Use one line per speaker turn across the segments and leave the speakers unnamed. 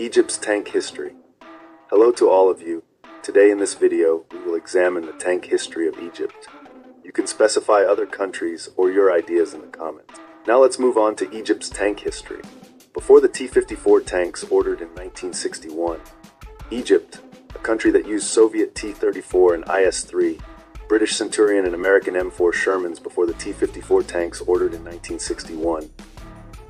Egypt's tank history. Hello to all of you. Today in this video, we will examine the tank history of Egypt. You can specify other countries or your ideas in the comments. Now let's move on to Egypt's tank history. Before the T-54 tanks ordered in 1961, Egypt, a country that used Soviet T-34 and IS-3, British Centurion and American M4 Shermans before the T-54 tanks ordered in 1961,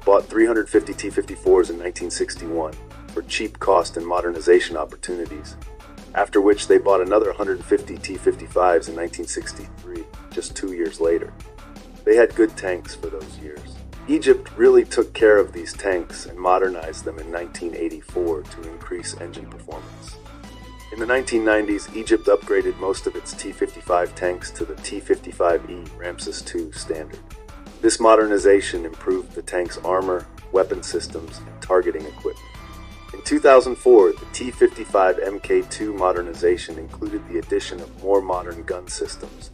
bought 350 T-54s in 1961 for cheap cost and modernization opportunities, after which they bought another 150 T-55s in 1963, just 2 years later. They had good tanks for those years. Egypt really took care of these tanks and modernized them in 1984 to increase engine performance. In the 1990s, Egypt upgraded most of its T-55 tanks to the T-55E Ramses II standard. This modernization improved the tank's armor, weapon systems, and targeting equipment. In 2004, the T-55 Mk2 modernization included the addition of more modern gun systems,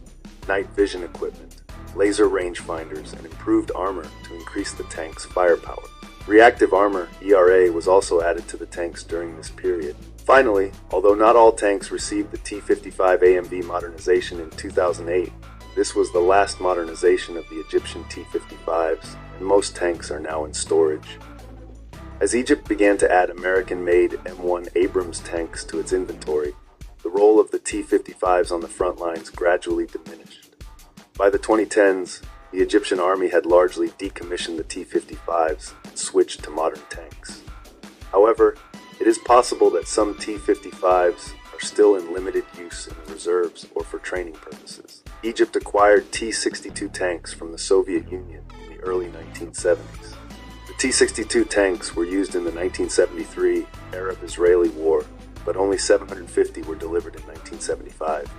night vision equipment, laser rangefinders, and improved armor to increase the tank's firepower. Reactive armor, ERA, was also added to the tanks during this period. Finally, although not all tanks received the T-55 AMV modernization in 2008, this was the last modernization of the Egyptian T-55s, and most tanks are now in storage. As Egypt began to add American-made M1 Abrams tanks to its inventory, the role of the T-55s on the front lines gradually diminished. By the 2010s, the Egyptian army had largely decommissioned the T-55s and switched to modern tanks. However, it is possible that some T-55s are still in limited use in the reserves or for training purposes. Egypt acquired T-62 tanks from the Soviet Union in the early 1970s. The T-62 tanks were used in the 1973 Arab-Israeli War, but only 750 were delivered in 1975.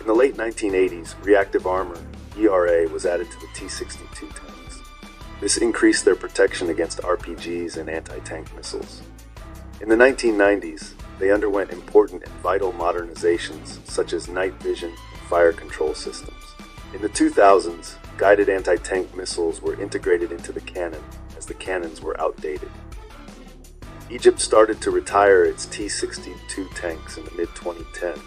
In the late 1980s, reactive armor, ERA, was added to the T-62 tanks. This increased their protection against RPGs and anti-tank missiles. In the 1990s, they underwent important and vital modernizations such as night vision and fire control systems. In the 2000s, guided anti-tank missiles were integrated into the cannon as the cannons were outdated. Egypt started to retire its T-62 tanks in the mid-2010s.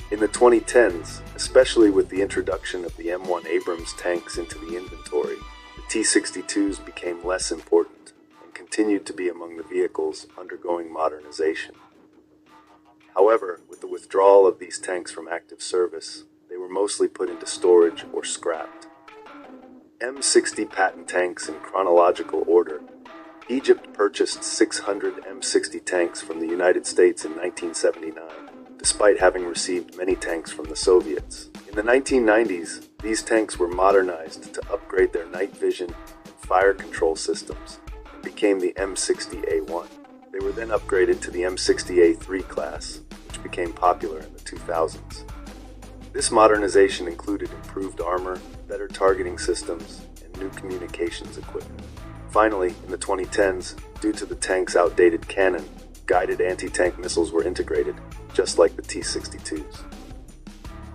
In the 2010s, especially with the introduction of the M1 Abrams tanks into the inventory, the T-62s became less important and continued to be among the vehicles undergoing modernization. However, with the withdrawal of these tanks from active service, they were mostly put into storage or scrapped. M60 patent tanks in chronological order. Egypt purchased 600 M60 tanks from the United States in 1979, despite having received many tanks from the Soviets. In the 1990s, these tanks were modernized to upgrade their night vision and fire control systems and became the M60A1. They were then upgraded to the M60A3 class, which became popular in the 2000s. This modernization included improved armor, better targeting systems, and new communications equipment. Finally, in the 2010s, due to the tank's outdated cannon, guided anti-tank missiles were integrated, just like the T-62s.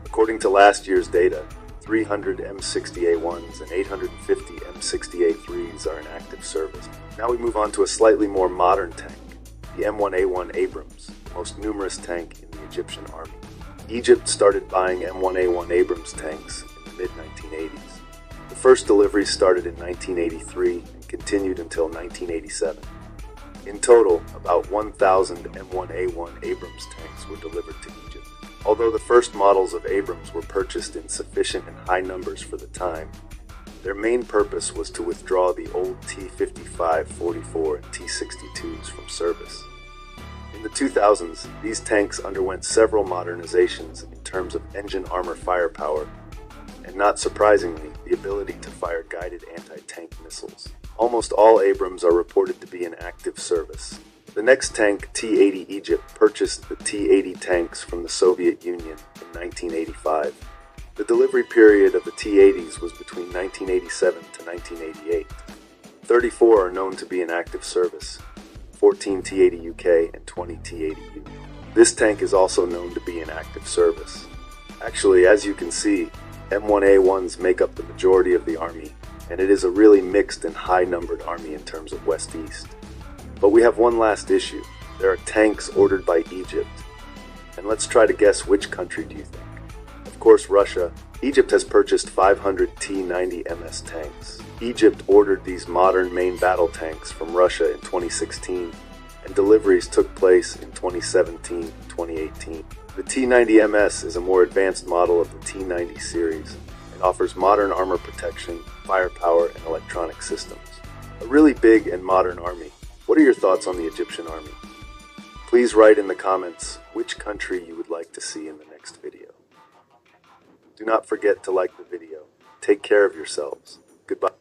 According to last year's data, 300 M60A1s and 850 M60A3s are in active service. Now we move on to a slightly more modern tank, the M1A1 Abrams, the most numerous tank in the Egyptian army. Egypt started buying M1A1 Abrams tanks in the mid-1980s. The first deliveries started in 1983 and continued until 1987. In total, about 1,000 M1A1 Abrams tanks were delivered to Egypt. Although the first models of Abrams were purchased in sufficient and high numbers for the time, their main purpose was to withdraw the old T-55, 44, and T-62s from service. In the 2000s, these tanks underwent several modernizations in terms of engine armor firepower, and not surprisingly, the ability to fire guided anti-tank missiles. Almost all Abrams are reported to be in active service. The next tank, T-80 Egypt, purchased the T-80 tanks from the Soviet Union in 1985. The delivery period of the T-80s was between 1987 to 1988. 34 are known to be in active service, 14 T-80 UK and 20 T-80 U. This tank is also known to be in active service. Actually, as you can see, M1A1s make up the majority of the army, and it is a really mixed and high-numbered army in terms of West-East. But we have one last issue. There are tanks ordered by Egypt. And let's try to guess which country do you think? Of course, Russia. Egypt has purchased 500 T-90 MS tanks. Egypt ordered these modern main battle tanks from Russia in 2016, and deliveries took place in 2017-2018. The T-90 MS is a more advanced model of the T-90 series and offers modern armor protection, firepower, and electronic systems. A really big and modern army. What are your thoughts on the Egyptian army? Please write in the comments which country you would like to see in the next video. Do not forget to like the video. Take care of yourselves. Goodbye.